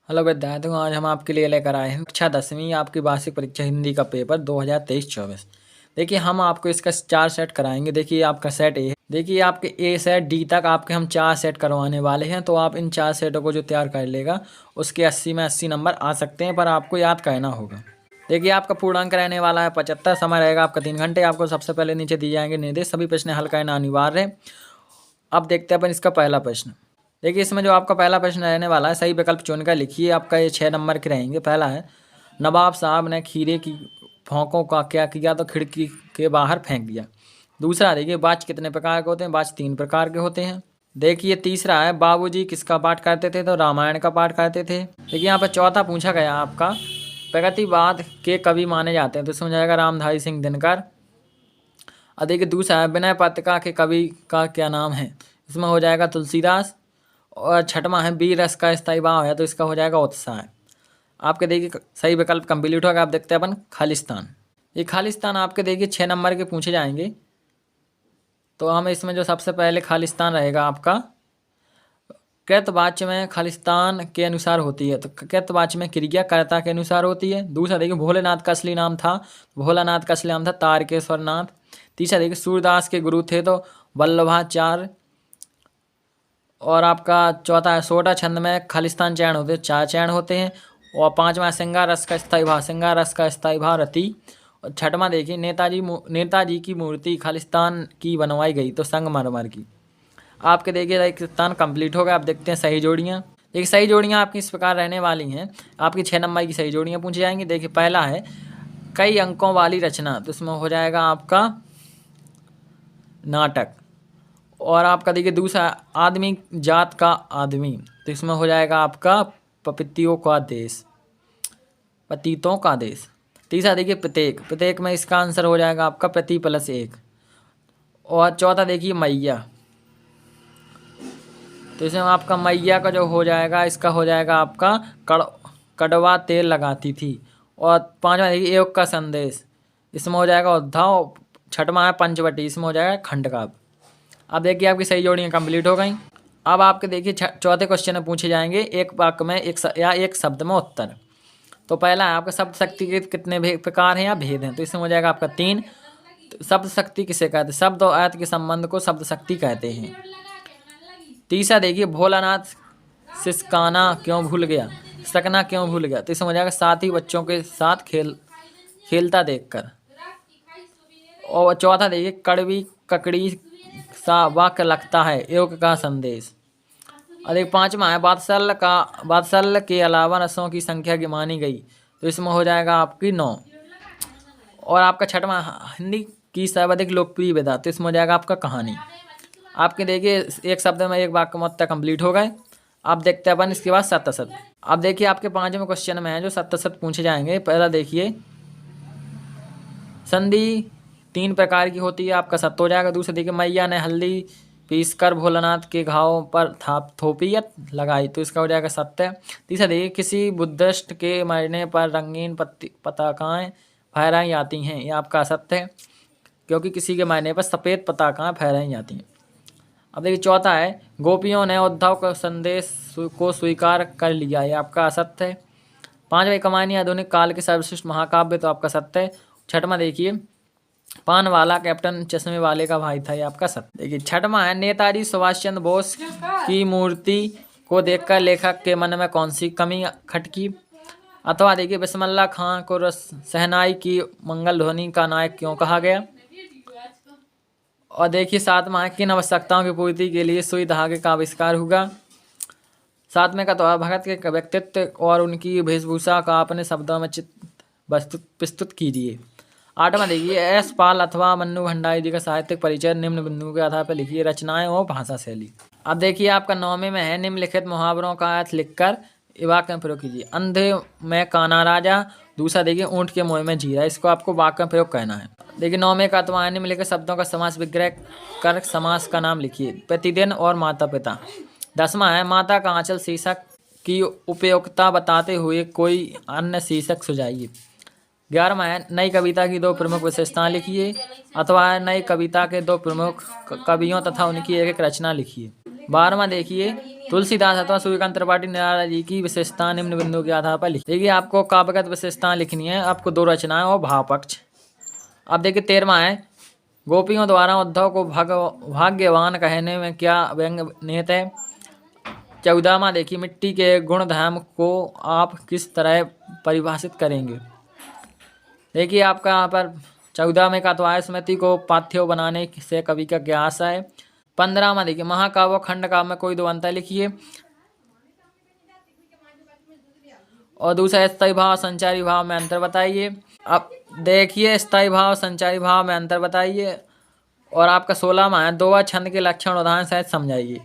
Hello विद्यार्थियों, आज हम आपके लिए लेकर आए हैं कक्षा 10वीं आपकी वार्षिक परीक्षा हिंदी का पेपर 2023-24। देखिए हम आपको इसका 4 सेट कराएंगे। देखिए आपका सेट ए है। देखिए आपके ए से डी तक आपके हम 4 सेट करवाने वाले हैं। तो आप इन 4 सेटों को जो तैयार कर लेगा उसके 80 में 80 नंबर आ सकते हैं, पर आपको याद करना होगा। देखिए आपका पूर्णांक रहने वाला है 75। समय रहेगा आपका 3 घंटे। आपको सबसे पहले नीचे दिए जाएंगे निर्देश, सभी प्रश्न हल करना अनिवार्य है। अब देखते हैं अपन इसका पहला प्रश्न। देखिए इसमें जो आपका पहला प्रश्न रहने वाला है, सही विकल्प चुनकर लिखिए। आपका ये 6 नंबर के रहेंगे। पहला है, नवाब साहब ने खीरे की फोंकों का क्या किया तो खिड़की के बाहर फेंक दिया। दूसरा देखिए, बाच कितने प्रकार के होते हैं? बाच 3 प्रकार के होते हैं। देखिए तीसरा है, बाबूजी किसका पाठ करते थे? तो रामायण का पाठ करते थे। देखिए यहाँ पर चौथा पूछा गया आपका, प्रगतिवाद के कवि माने जाते हैं, तो इसमें जाएगा रामधारी सिंह दिनकर। और देखिए दूसरा है, विनय पत्रिका के कवि का क्या नाम है? इसमें हो जाएगा तुलसीदास। और छठवां है, वीर रस का स्थायी भाव है, तो इसका हो जाएगा उत्साह। आपके देखिए सही विकल्प कंप्लीट होगा। आप देखते हैं अपन खालिस्तान। ये खालिस्तान आपके देखिए 6 नंबर के पूछे जाएंगे। तो हम इसमें जो सबसे पहले खालिस्तान रहेगा आपका, कृतवाच्य में खालिस्तान के अनुसार होती है, तो कृतवाच्य में क्रिया कर्ता के अनुसार होती है। दूसरा देखिए, भोलेनाथ का असली नाम था, भोलानाथ का असली नाम था तारकेश्वर नाथ। तीसरा देखिए, सूरदास के गुरु थे तो वल्लभाचार्य। और आपका चौथा है, सोटा छंद में खालिस्तान चयन होते हैं, 4 चयन होते हैं। और पांचवा, श्रृंगार रस का स्थायी भाव, श्रृंगार रस का स्थायी भाव रति। और छठवां देखिए, नेताजी की मूर्ति खालिस्तान की बनवाई गई, तो संगमरमर की। आपके देखिए राजस्थान कंप्लीट हो गया। आप देखते हैं सही जोड़ियाँ। देखिए सही जोड़ियाँ आपकी इस प्रकार रहने वाली हैं। आपकी 6 नंबर की सही जोड़ियाँ पूछी जाएंगी। देखिए पहला है, कई अंकों वाली रचना, तो इसमें हो जाएगा आपका नाटक। और आपका देखिए दूसरा, आदमी जात का आदमी, तो इसमें हो जाएगा आपका पपीतियों का देश, पतितों का देश। तीसरा देखिए, प्रत्येक, प्रत्येक में इसका आंसर हो जाएगा आपका प्रति प्लस 1। और चौथा देखिए, मैया, तो इसमें आपका मैया का जो हो जाएगा, इसका हो जाएगा आपका कड़वा तेल लगाती थी। और पांचवा देखिए, योग का संदेश, इसमें हो जाएगा उद्धव। छठवां है पंचवटी, इसमें हो जाएगा खंडकाव्य। अब देखिए आपकी सही जोड़ियाँ कंप्लीट हो गई। अब आपके देखिए चौथे क्वेश्चन में पूछे जाएंगे एक वाक्य में एक शब्द में उत्तर। तो पहला है आपका, शब्द शक्ति के कितने प्रकार हैं या भेद हैं? तो इसमें हो जाएगा आपका 3। तो शब्द शक्ति किसे कहते हैं? शब्द और अर्थ के संबंध को शब्द शक्ति कहते हैं। तीसरा देखिए, भोलानाथ सिसकाना क्यों भूल गया, सकना क्यों भूल गया? तो इसमें हो जाएगा साथी बच्चों के साथ खेलता देखकर। और चौथा देखिए, कड़वी ककड़ी सा वाक्य लगता है, योग का संदेश। और एक पांचवा है, बात्सल्य के अलावा रसों की संख्या की मानी गई, तो इसमें हो जाएगा आपकी 9। और आपका छठवां, हिंदी की सर्वाधिक लोकप्रिय विधा, तो इसमें हो जाएगा आपका कहानी। आपके देखिए एक शब्द में एक वाक्य में उत्तर कंप्लीट हो गए। आप देखते हैं अपन इसके बाद सत्य। अब देखिए आपके 5वें क्वेश्चन में है जो सत्य पूछे जाएंगे। पहला देखिए, संधि 3 प्रकार की होती है, आपका सत्य हो जाएगा। दूसरा देखिए, मैया ने हल्दी पीसकर भोलानाथ के घाव पर थोपियत लगाई, तो इसका हो जाएगा सत्य। तीसरा देखिए, किसी बुद्धिस्ट के मरने पर रंगीन पताकाएं फहराई जाती हैं, ये आपका सत्य है, क्योंकि किसी के मरने पर सफ़ेद पताकाएं फहराई जाती हैं। अब देखिए चौथा है, गोपियों ने उद्धव का संदेश को स्वीकार कर लिया, ये आपका असत्य है। 5वां, कहानी आधुनिक काल के सर्वश्रेष्ठ महाकाव्य, तो आपका सत्य है। छठवां देखिए, पान वाला कैप्टन चश्मे वाले का भाई था, ये आपका सत्य। देखिए छठवां है, नेताजी सुभाष चंद्र बोस की मूर्ति को देखकर लेखक के मन में कौन सी कमी खटकी? अथवा देखिए, बिस्मिल्लाह खां को शहनाई की मंगल ध्वनि का नायक क्यों कहा गया? और देखिए 7वां है, किन आवश्यकताओं की पूर्ति के लिए सुई धागे का आविष्कार हुआ? 7वें का तो भगत के व्यक्तित्व और उनकी वेशभूषा का अपने शब्दों में प्रस्तुत कीजिए। 8वां देखिए, एस पाल अथवा मन्नू भंडारी जी का साहित्यिक परिचय निम्न बिंदुओं के आधार पर लिखिए, रचनाएं और भाषा शैली। अब देखिए आपका 9वें में है, निम्नलिखित मुहावरों का अर्थ लिखकर वाक्य में प्रयोग कीजिए। अंधे में काना राजा। दूसरा देखिए, ऊँट के मुँह में जीरा, इसको आपको वाक्य में प्रयोग करना है। देखिए 9वें का तो निम्नलिखित शब्दों का समास विग्रह कर समास का नाम लिखिए, प्रतिदिन और माता पिता। 10वां है, माता का आंचल शीर्षक की उपयोगिता बताते हुए कोई अन्य शीर्षक सुझाइए। 11वां है, नई कविता की 2 प्रमुख विशेषताएं लिखिए, अथवा नई कविता के 2 प्रमुख कवियों तथा उनकी एक रचना लिखिए। 12वां देखिए, तुलसीदास अथवा सूर्यकांत त्रिपाठी निराला जी की विशेषता निम्न बिंदु के आधार पर लिखिए। देखिए आपको काव्यगत विशेषताएं लिखनी है, आपको 2 रचनाएं और भाव पक्ष। अब देखिए 13वां है, गोपियों द्वारा उद्धव को भाग्यवान कहने में क्या व्यंग निहित है। 14वां देखिए, मिट्टी के गुण धर्म को आप किस तरह परिभाषित करेंगे। देखिए आपका यहाँ पर 14 में का तो आय स्मृति को पाथ्य बनाने से कवि का क्या आशा है। 15वां देखिए, महाकाव्य खंड काव्य में कोई दो अंतर लिखिए। और दूसरा स्थायी भाव संचारी भाव में अंतर बताइए। अब देखिए स्थायी भाव संचारी भाव में अंतर बताइए। और आपका 16वां है, दोहा छंद के लक्षण उदाहरण सहित समझाइए।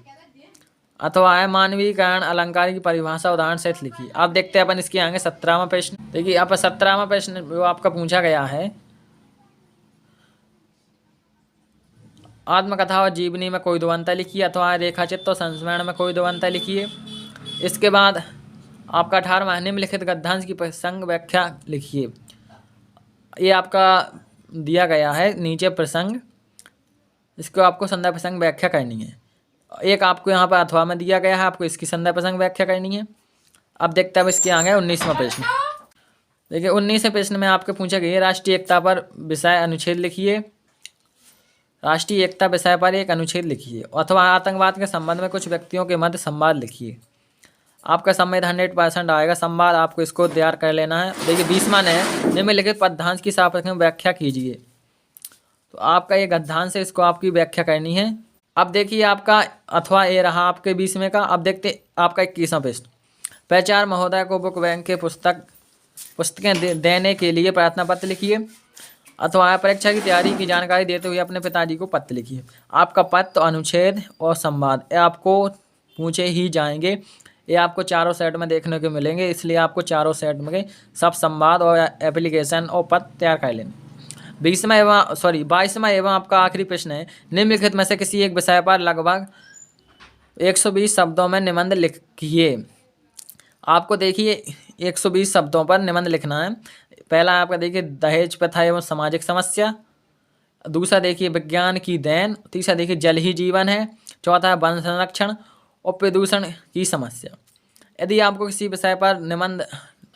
अथवा है मानवीकरण अलंकार की परिभाषा उदाहरण सहित लिखिए। आप देखते हैं अपन इसके आगे 17वां प्रश्न। देखिए आप 17वां प्रश्न जो आपका पूछा गया है, आत्मकथा और जीवनी में कोई दो अंतर लिखिए। अथवा रेखाचित्र और संस्मरण में कोई दो अंतर लिखिए। इसके बाद आपका 18वां निम्नलिखित गद्यांश की प्रसंग व्याख्या लिखिए। ये आपका दिया गया है नीचे प्रसंग, इसको आपको संदर्भ प्रसंग व्याख्या करनी है। एक आपको यहाँ पर अथवा में दिया गया है, आपको इसकी संदर्भ प्रसंग व्याख्या करनी है। अब देखते हैं इसके आगे 19वां प्रश्न। देखिए 19वें प्रश्न में आपके पूछा गया राष्ट्रीय एकता पर विषय अनुच्छेद लिखिए। राष्ट्रीय एकता विषय पर एक अनुच्छेद लिखिए। अथवा आतंकवाद के संबंध में कुछ व्यक्तियों के मध्य संवाद लिखिए। आपका संविधान 100% आएगा संवाद, आपको इसको तैयार कर लेना है। देखिए 20वां है, निम्नलिखित पद्यांश की सापेक्ष व्याख्या कीजिए। तो आपका ये गद्यांश है, इसको आपकी व्याख्या करनी है। अब देखिए आपका अथवा ये रहा आपके 20वें का। अब देखते आपका 21वां प्रश्न, प्राचार्य महोदय को बुक बैंक के पुस्तकें देने के लिए प्रार्थना पत्र लिखिए। अथवा परीक्षा की तैयारी की जानकारी देते हुए अपने पिताजी को पत्र लिखिए। आपका पत्र, अनुच्छेद और संवाद ये आपको पूछे ही जाएंगे। ये आपको चारों सेट में देखने को मिलेंगे, इसलिए आपको चारों सेट में सब संवाद और एप्लीकेशन और पत्र तैयार कर लेना। 22वां एवं आपका आखिरी प्रश्न है, निम्नलिखित में से किसी एक विषय पर लगभग 120 शब्दों में निबंध लिखिए। आपको देखिए 120 शब्दों पर निबंध लिखना है। पहला आपका देखिए दहेज प्रथा एवं सामाजिक समस्या। दूसरा देखिए विज्ञान की देन। तीसरा देखिए जल ही जीवन है। चौथा है वन संरक्षण और प्रदूषण की समस्या। यदि आपको किसी विषय पर निबंध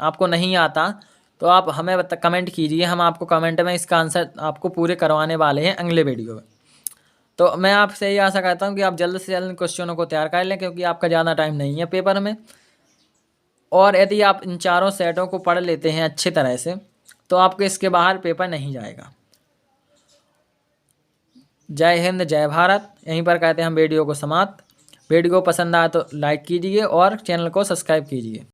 आपको नहीं आता तो आप हमें कमेंट कीजिए, हम आपको कमेंट में इसका आंसर आपको पूरे करवाने वाले हैं अगले वीडियो में। तो मैं आपसे यही आशा करता हूं कि आप जल्द से जल्द क्वेश्चनों को तैयार कर लें, क्योंकि आपका ज़्यादा टाइम नहीं है पेपर में। और यदि आप इन चारों सेटों को पढ़ लेते हैं अच्छी तरह से तो आपके इसके बाहर पेपर नहीं जाएगा। जय हिंद, जय भारत। यहीं पर कहते हैं हम वीडियो को समाप्त। वीडियो पसंद आए तो लाइक कीजिए और चैनल को सब्सक्राइब कीजिए।